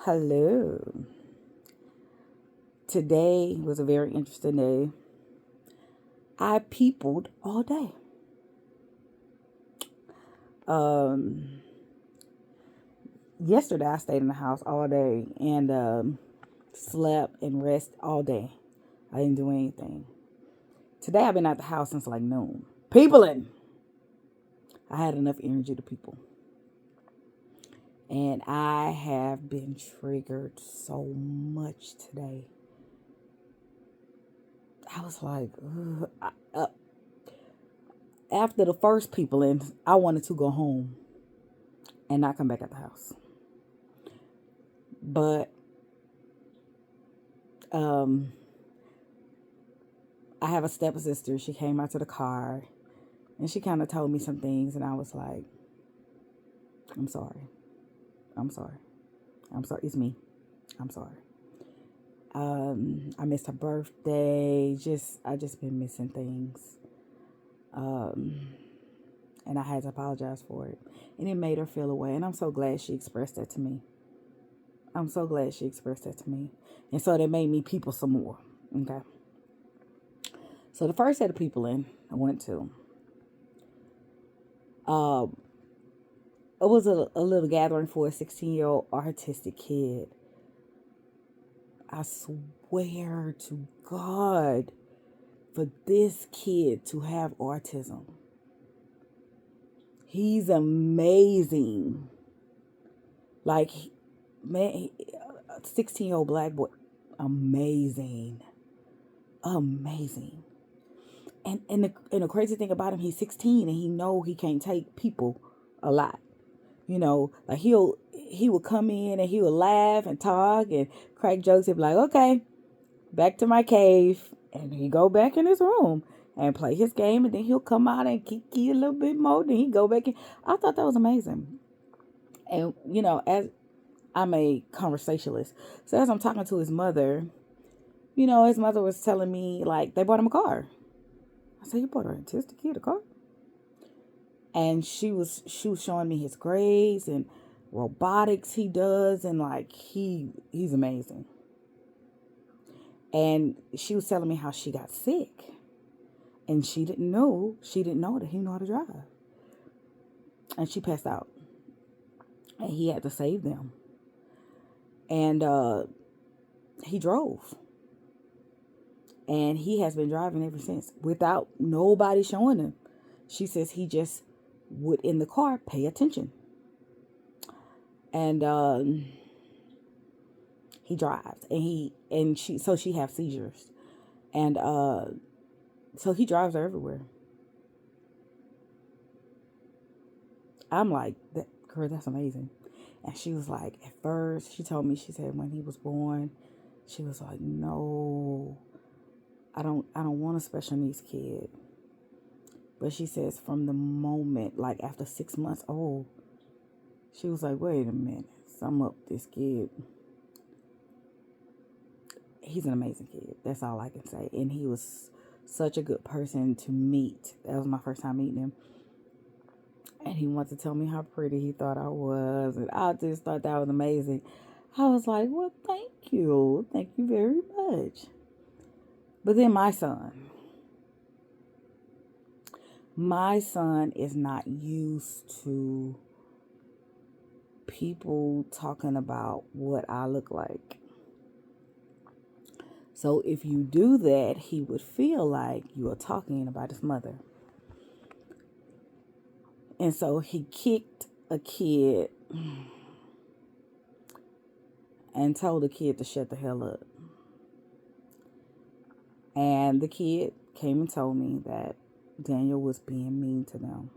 Hello. Today was a very interesting day. I peopled all day. Um, Yesterday I stayed in the house all day and slept and rest all day. I didn't do anything. Today I've been at the house since like noon. Peopling. I had enough energy to people. And I have been triggered so much today. I was like, after the first people in, I wanted to go home and not come back at the house. But um, I have a stepsister. She came out to the car and she kind of told me some things, and I was like, I'm sorry. I'm sorry. I'm sorry. It's me. I'm sorry. I missed her birthday. I just been missing things. Um, and I had to apologize for it. And it made her feel away. And I'm so glad she expressed that to me. I'm so glad she expressed that to me. And so that made me people some more. Okay. So the first set of people in I went to, uh, it was a little gathering for a 16-year-old autistic kid. I swear to God, for this kid to have autism, he's amazing. Like, man, 16-year-old black boy, amazing, amazing. And the crazy thing about him, he's 16 and he can't take people a lot. Like he will come in and he will laugh and talk and crack jokes and be like, okay, back to my cave. And he go back in his room and play his game, and then he'll come out and kiki a little bit more. Then he go back in. I thought that was amazing. And as I'm a conversationalist, so as I'm talking to his mother, his mother was telling me like they bought him a car. I said, you bought an autistic kid a car? And she was showing me his grades and robotics he does, and like he's amazing. And she was telling me how she got sick, and she didn't know that he knew how to drive, and she passed out, and he had to save them. And he drove, and he has been driving ever since without nobody showing him. She says he just would in the car pay attention, and he drives, and she have seizures, and so he drives her everywhere. I'm like, that girl, that's amazing. And she was like, at first, she told me, she said when he was born, she was like, no, I don't want a special needs kid. But she says from the moment, like after 6 months old, she was like, wait a minute, sum up this kid. He's an amazing kid. That's all I can say. And he was such a good person to meet. That was my first time meeting him. And he wanted to tell me how pretty he thought I was. And I just thought that was amazing. I was like, well, thank you. Thank you very much. But then my son is not used to people talking about what I look like. So if you do that, he would feel like you are talking about his mother. And so he kicked a kid and told the kid to shut the hell up. And the kid came and told me that Daniel was being mean to them.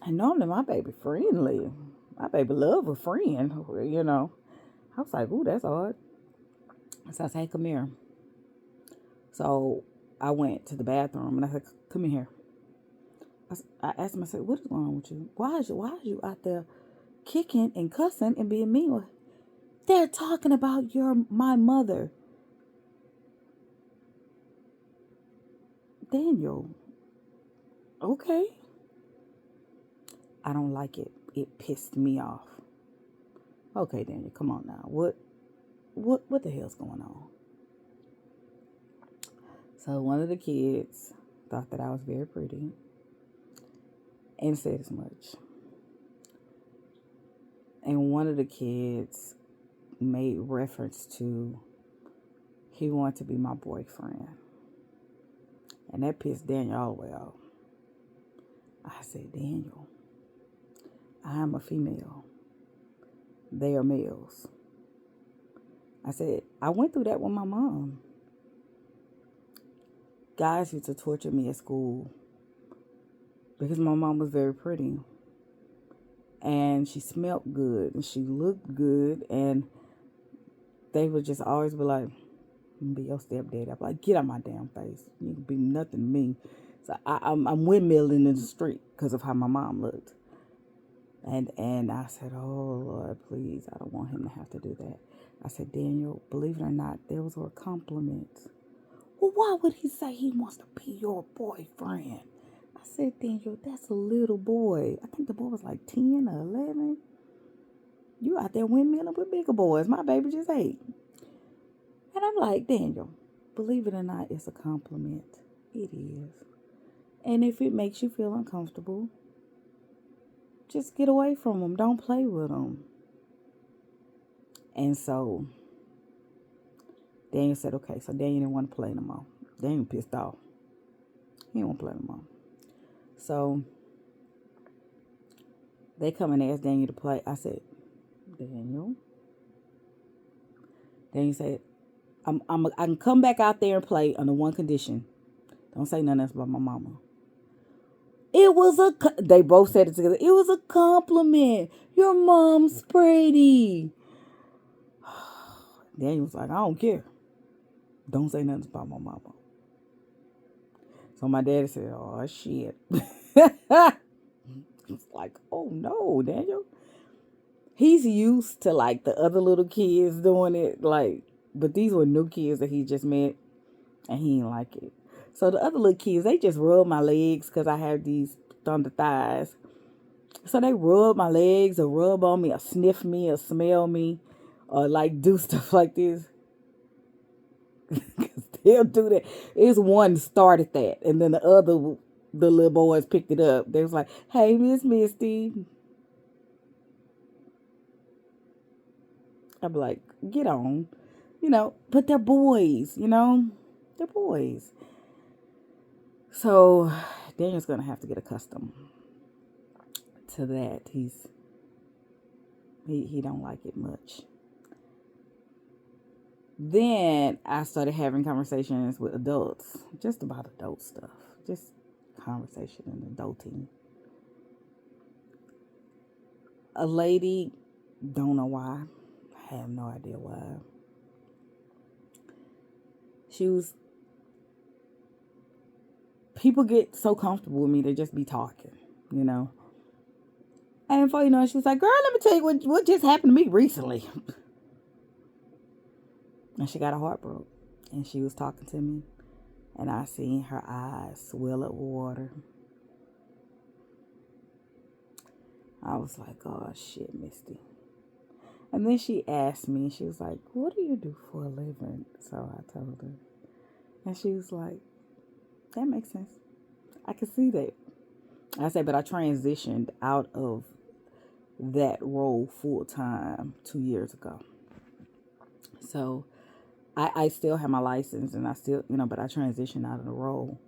And normally my baby friendly. My baby love a friend. I was like, ooh, that's odd. So I said, hey, come here. So I went to the bathroom and I said, come in here. I asked him, I said, what is going on with you? Why is you out there kicking and cussing and being mean? They're talking about my mother. Daniel, okay. I don't like it. It pissed me off. Okay, Daniel, come on now. What the hell's going on? So one of the kids thought that I was very pretty and said as much. And one of the kids made reference to he wanted to be my boyfriend. And that pissed Daniel all the way off. I said, Daniel, I am a female. They are males. I said, I went through that with my mom. Guys used to torture me at school because my mom was very pretty. And she smelled good and she looked good. And they would just always be like, be your stepdad. I'm like, get out my damn face. You can be nothing to me. So I'm windmilling in the street because of how my mom looked. And I said, oh, Lord, please, I don't want him to have to do that. I said, Daniel, believe it or not, those were compliments. Well, why would he say he wants to be your boyfriend? I said, Daniel, that's a little boy. I think the boy was like 10 or 11. You out there windmilling with bigger boys. My baby just 8. And I'm like, Daniel, believe it or not, it's a compliment. It is. And if it makes you feel uncomfortable, just get away from them. Don't play with them. And so Daniel said, okay. So Daniel didn't want to play no more. Daniel pissed off. He didn't want to play no more. So they come and ask Daniel to play. I said, Daniel said, I can come back out there and play under one condition. Don't say nothing else about my mama. They both said it together. It was a compliment. Your mom's pretty. Daniel was like, I don't care. Don't say nothing about my mama. So my daddy said, oh, shit. It's like, oh, no, Daniel. He's used to, like, the other little kids doing it. Like, but these were new kids that he just met. And he didn't like it. So the other little kids, they just rub my legs because I have these thunder thighs. So they rub my legs or rub on me or sniff me or smell me or like do stuff like this. They'll do that. It's one started that. And then the little boys picked it up. They was like, hey, Miss Misty. I'd be like, get on. But they're boys, They're boys. So Daniel's going to have to get accustomed to that. He don't like it much. Then I started having conversations with adults, just about adult stuff, just conversation and adulting. A lady, don't know why, I have no idea why. People get so comfortable with me, they just be talking, And before you know it, she was like, girl, let me tell you what just happened to me recently. And she got her heart broke. And she was talking to me. And I seen her eyes swell up with water. I was like, oh, shit, Misty. And then she asked me, she was like, what do you do for a living? So I told her. And she was like, that makes sense. I can see that. I said, but I transitioned out of that role full time 2 years ago. So I still have my license and I still, but I transitioned out of the role.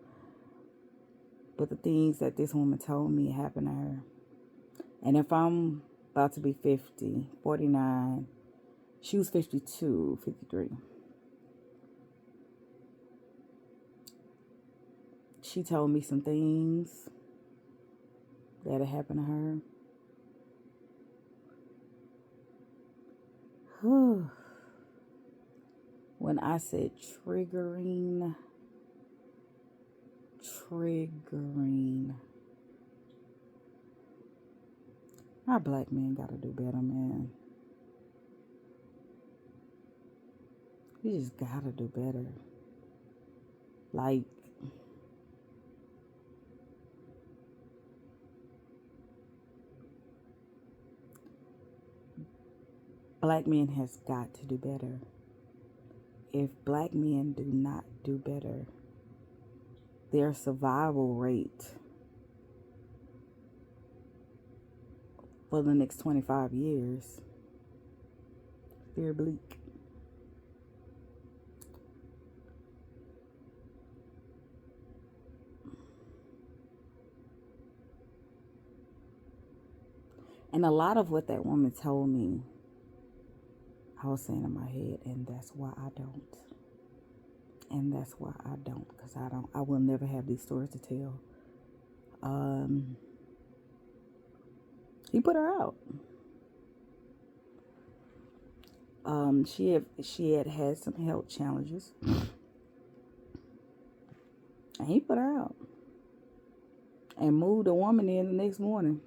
But the things that this woman told me happened to her. And if I'm about to be 50, 49, she was 52, 53. She told me some things that had happened to her. When I said triggering. Our black men gotta do better, man. We just gotta do better. Like, Black men has got to do better. If black men do not do better, their survival rate for the next 25 years is very bleak. And a lot of what that woman told me, I was saying in my head, and that's why I don't. And that's why I don't, because I will never have these stories to tell. He put her out. She had some health challenges, and he put her out and moved the woman in the next morning.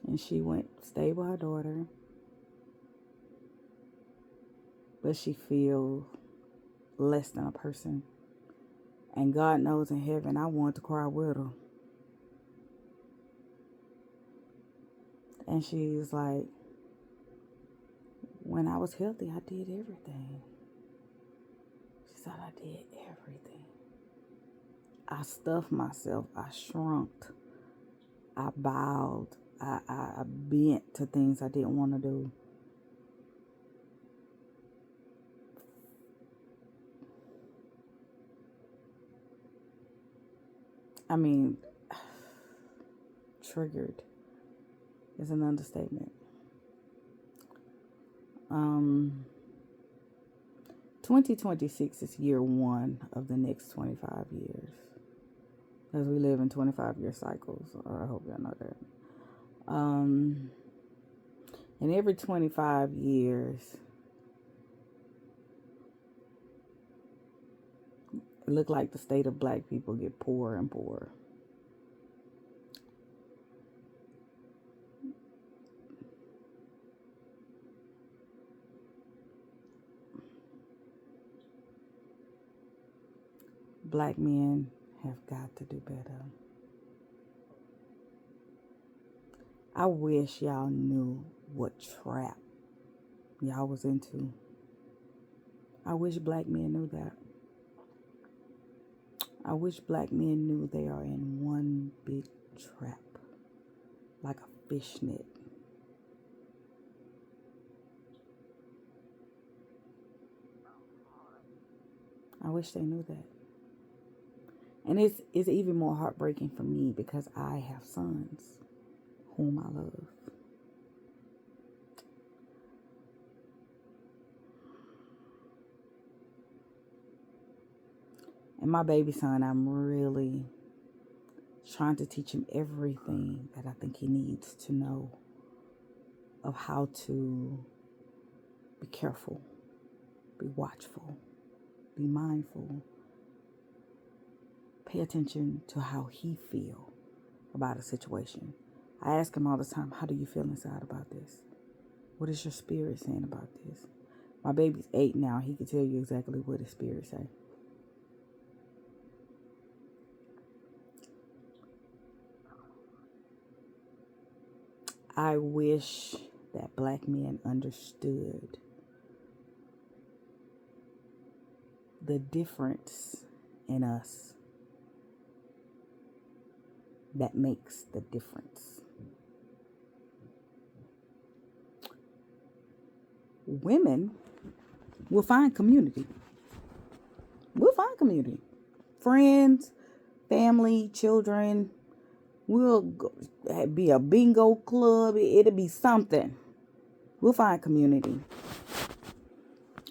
And she went stay with her daughter, but she feels less than a person. And God knows in heaven, I wanted to cry with her. And she's like, when I was healthy, I did everything. She said, I did everything. I stuffed myself. I shrunk. I bowed. I bent to things I didn't want to do. I mean, triggered is an understatement. 2026 is year one of the next 25 years. Because we live in 25-year cycles. Or I hope y'all know that. And every 25 years, it looked like the state of black people get poorer and poorer. Black men have got to do better. I wish y'all knew what trap y'all was into. I wish black men knew that. I wish black men knew they are in one big trap, like a fishnet. I wish they knew that. And it's even more heartbreaking for me because I have sons whom I love. And my baby son, I'm really trying to teach him everything that I think he needs to know of how to be careful, be watchful, be mindful, pay attention to how he feels about a situation. I ask him all the time, how do you feel inside about this? What is your spirit saying about this? My baby's 8 now. He can tell you exactly what his spirit say. I wish that black men understood the difference in us that makes the difference. Women will find community. We'll find community. Friends, family, children. We'll be a bingo club. It'll be something. We'll find community.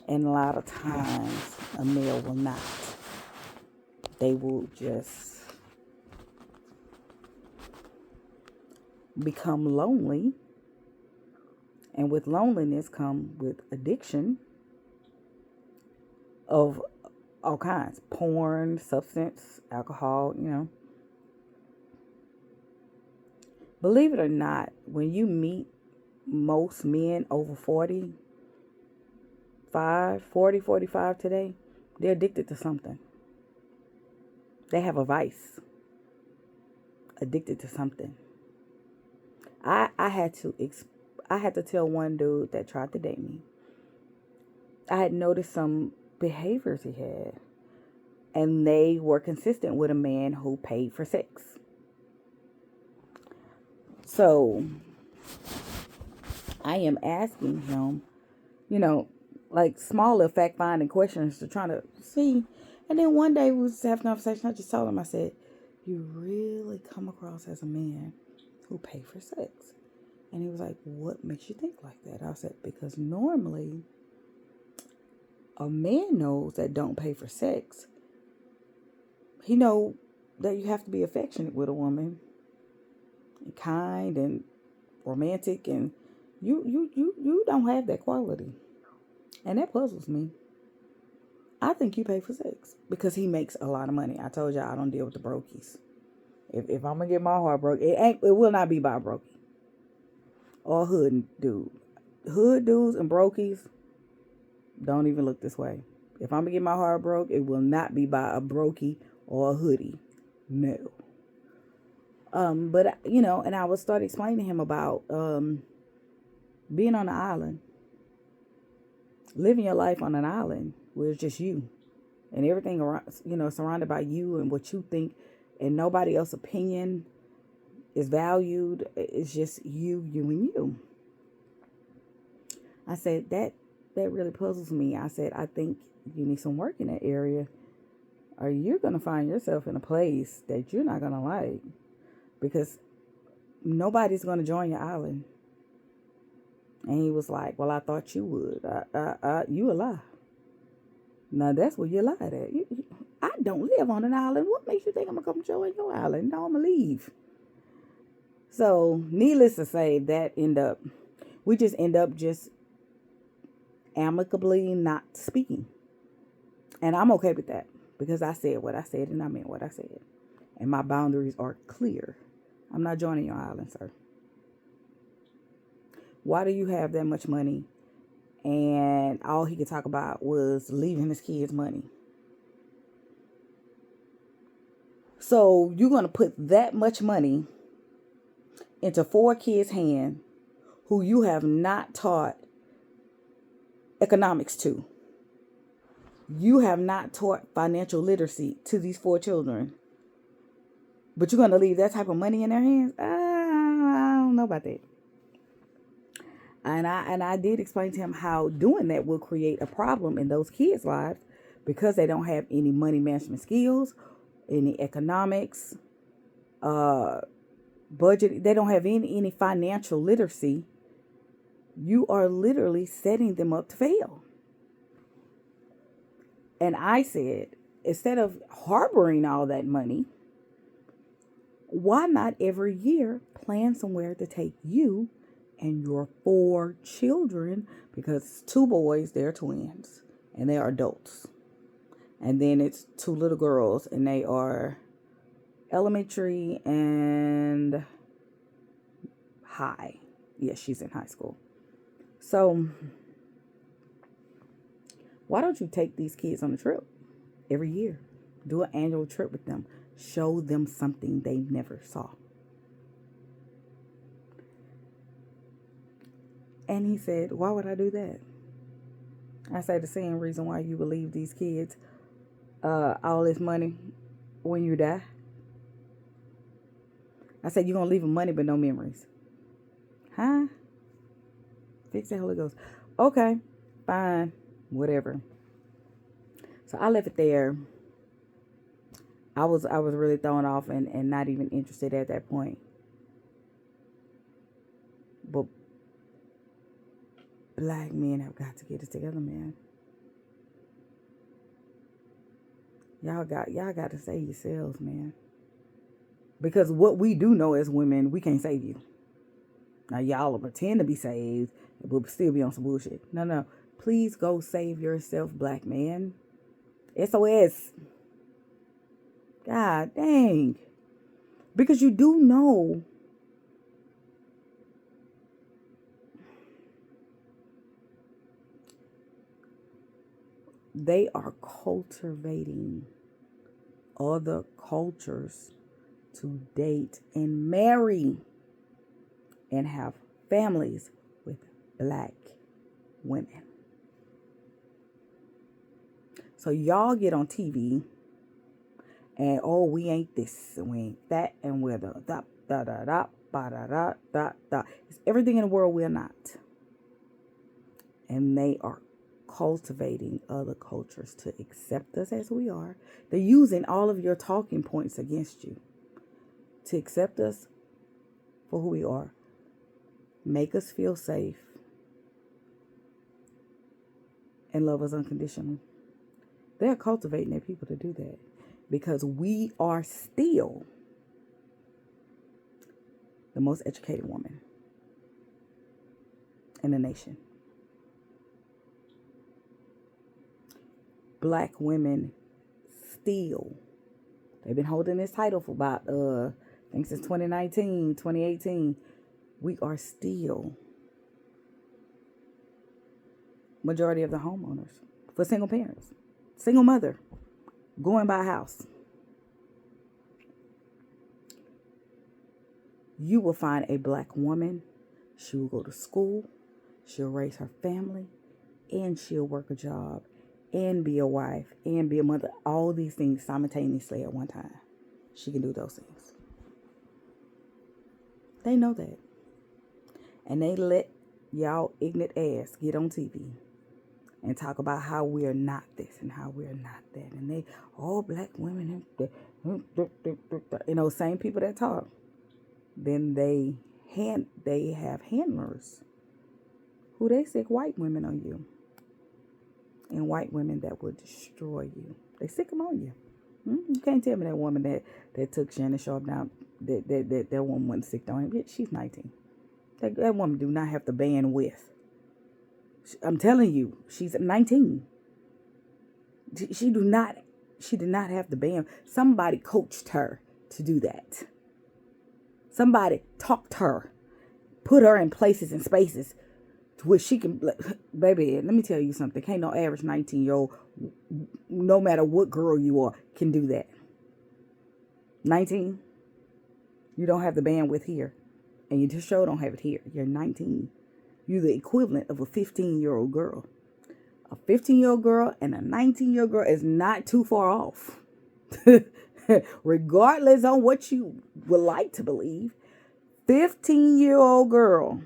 And a lot of times, a male will not. They will just become lonely. And with loneliness come with addiction of all kinds. Porn, substance, alcohol, Believe it or not, when you meet most men over 45 today, they're addicted to something. They have a vice. Addicted to something. I had to I had to tell one dude that tried to date me. I had noticed some behaviors he had, and they were consistent with a man who paid for sex. So I am asking him, you know, like smaller fact finding questions to try to see. And then one day we was having a conversation. I just told him, I said, "You really come across as a man who pay for sex." And he was like, "What makes you think like that?" I said, "Because normally a man knows that don't pay for sex. He know that you have to be affectionate with a woman, and kind and romantic, and you don't have that quality. And that puzzles me. I think you pay for sex because he makes a lot of money. I told y'all I don't deal with the brokies. If I'm gonna get my heart broke, it will not be by a brokey or hood dude. Hood dudes and brokies don't even look this way. If I'm gonna get my heart broke, it will not be by a brokey or a hoodie. No. But and I would start explaining to him about being on an island, living your life on an island where it's just you and everything around, surrounded by you and what you think, and nobody else's opinion is valued. It's just you and you. I said that really puzzles me. I said, I think you need some work in that area, or you're going to find yourself in a place that you're not going to like, because nobody's going to join your island. And he was like, "Well, I thought you would." You a lie. Now that's where you lied at. I don't live on an island. What makes you think I'm going to come join your island? No, I'm going to leave. So needless to say, we just end up just amicably not speaking. And I'm okay with that because I said what I said and I meant what I said. And my boundaries are clear. I'm not joining your island, sir. Why do you have that much money? And all he could talk about was leaving his kids money. So you're going to put that much money into 4 kids' hands who you have not taught economics to. You have not taught financial literacy to these 4 children. But you're going to leave that type of money in their hands? I don't know about that. And I did explain to him how doing that will create a problem in those kids' lives because they don't have any money management skills, any economics, budget. They don't have any financial literacy. You are literally setting them up to fail. And I said, instead of harboring all that money, why not every year plan somewhere to take you and your 4 children, because 2 boys, they're twins, and they are adults. And then it's 2 little girls, and they are elementary and high. Yes, she's in high school. So why don't you take these kids on a trip every year? Do an annual trip with them. Show them something they never saw. And he said, "Why would I do that?" I said, "The same reason why you would leave these kids all this money when you die." I said, "You're going to leave them money but no memories." Huh? Fix that, Holy Ghost. Okay, fine, whatever. So I left it there. I was really thrown off and not even interested at that point. But black men have got to get it together, man. Y'all got to save yourselves, man. Because what we do know as women, we can't save you. Now y'all will pretend to be saved, but still be on some bullshit. No. Please go save yourself, black man. SOS. God dang. Because you do know they are cultivating other cultures to date and marry and have families black women. So y'all get on TV and, oh, we ain't this and we ain't that and we're the da da da da da da da da. It's everything in the world we're not. And they are cultivating other cultures to accept us as we are. They're using all of your talking points against you to accept us for who we are, make us feel safe, and love us unconditionally. They're cultivating their people to do that because we are still the most educated woman in the nation. Black women still, they've been holding this title for about, I think since 2019, 2018. We are still majority of the homeowners for single parents, single mother, going by a house. You will find a black woman. She will go to school. She'll raise her family. And she'll work a job. And be a wife. And be a mother. All these things simultaneously at one time. She can do those things. They know that. And they let y'all ignorant ass get on TV and talk about how we're not this and how we're not that. And they, all black women, same people that talk. Then they have handlers who they sick white women on you. And white women that will destroy you. They sick them on you. You can't tell me that woman that took Shannon Sharpe down, that woman wasn't sick on him. She's 19. That woman do not have the bandwidth. I'm telling you, she's 19. She did not have the band. Somebody coached her to do that. Somebody talked her, put her in places and spaces to where she can, baby, let me tell you something. Can't no average 19-year-old, no matter what girl you are, can do that. 19, you don't have the bandwidth here. And you just sure don't have it here. You're 19. You're the equivalent of a 15-year-old girl. A 15-year-old girl and a 19-year-old girl is not too far off. Regardless on what you would like to believe. 15-year-old girl,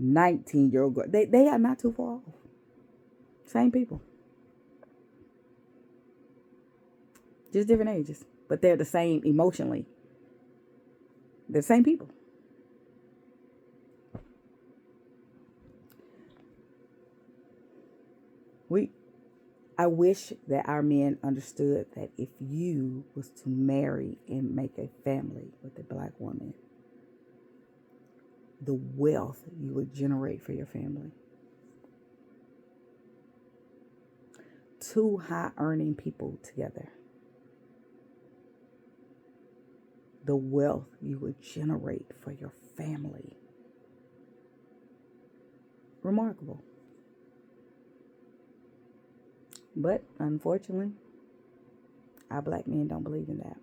19-year-old girl. They are not too far off. Same people. Just different ages. But they're the same emotionally. They're the same people. I wish that our men understood that if you was to marry and make a family with a black woman, the wealth you would generate for your family. Two high earning people together. The wealth you would generate for your family. Remarkable. But unfortunately, our black men don't believe in that.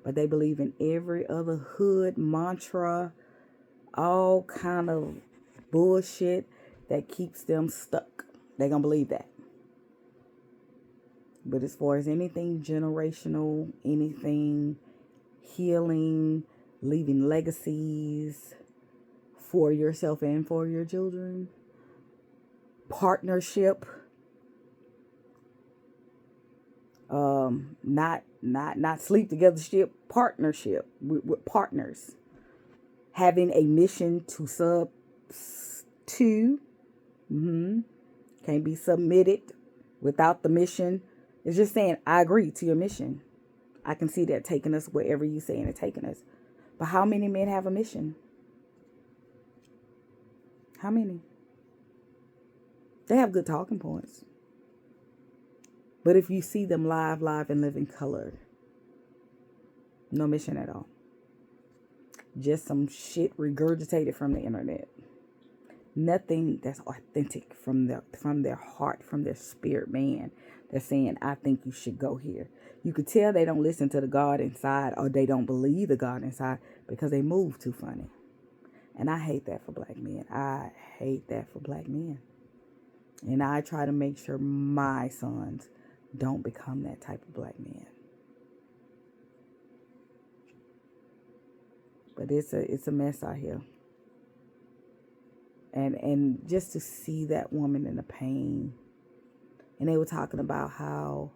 But they believe in every other hood mantra, all kind of bullshit that keeps them stuck. They're going to believe that. But as far as anything generational, anything healing, leaving legacies for yourself and for your children, partnership, not sleep together ship, partnership with partners, having a mission to can't be submitted without the mission. It's just saying, I agree to your mission. I can see that taking us wherever you saying it taking us. But how many men have a mission? How many? They have good talking points. But if you see them live and live in color, no mission at all. Just some shit regurgitated from the internet. Nothing that's authentic from their heart, from their spirit, man. They're saying, I think you should go here. You could tell they don't listen to the God inside, or they don't believe the God inside because they move too funny. And I hate that for black men. I hate that for black men. And I try to make sure my sons don't become that type of black man. But it's a mess out here. And just to see that woman in the pain. And they were talking about how,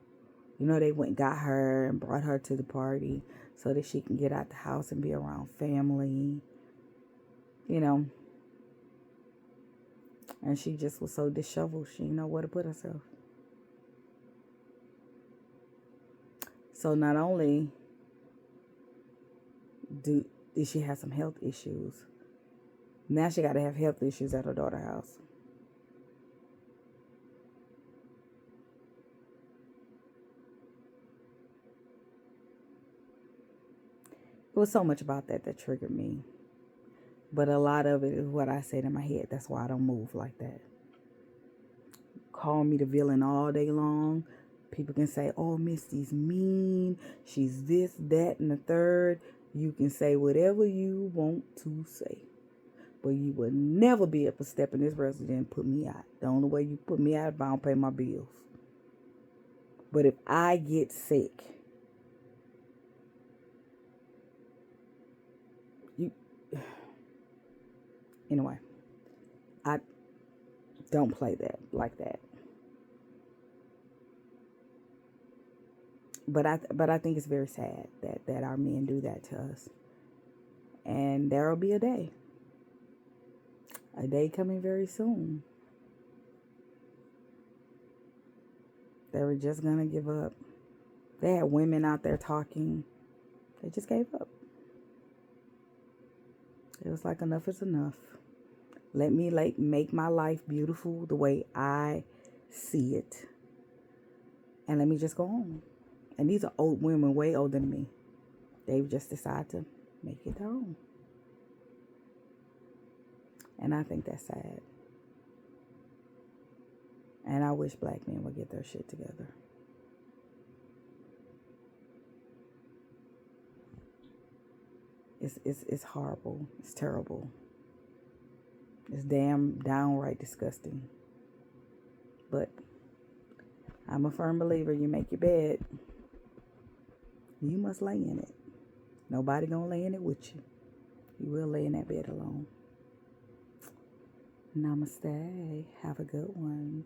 they went and got her and brought her to the party so that she can get out the house and be around family. And she just was so disheveled. She didn't know where to put herself. So not only did she have some health issues, now she got to have health issues at her daughter's house. It was so much about that triggered me. But a lot of it is what I said in my head. That's why I don't move like that. Call me the villain all day long. People can say, oh, Misty's mean. She's this, that, and the third. You can say whatever you want to say. But you will never be able to step in this residence and put me out. The only way you put me out is if I don't pay my bills. But if I get sick, anyway, I don't play that like that. But I think it's very sad that our men do that to us. And there will be a day coming very soon. They were just going to give up. They had women out there talking. They just gave up. It was like, enough is enough. Let me make my life beautiful the way I see it. And let me just go on. And these are old women, way older than me. They've just decided to make it their own. And I think that's sad. And I wish black men would get their shit together. It's horrible. It's terrible. It's downright disgusting. But I'm a firm believer. You make your bed, you must lay in it. Nobody gonna lay in it with you. You will lay in that bed alone. Namaste. Have a good one.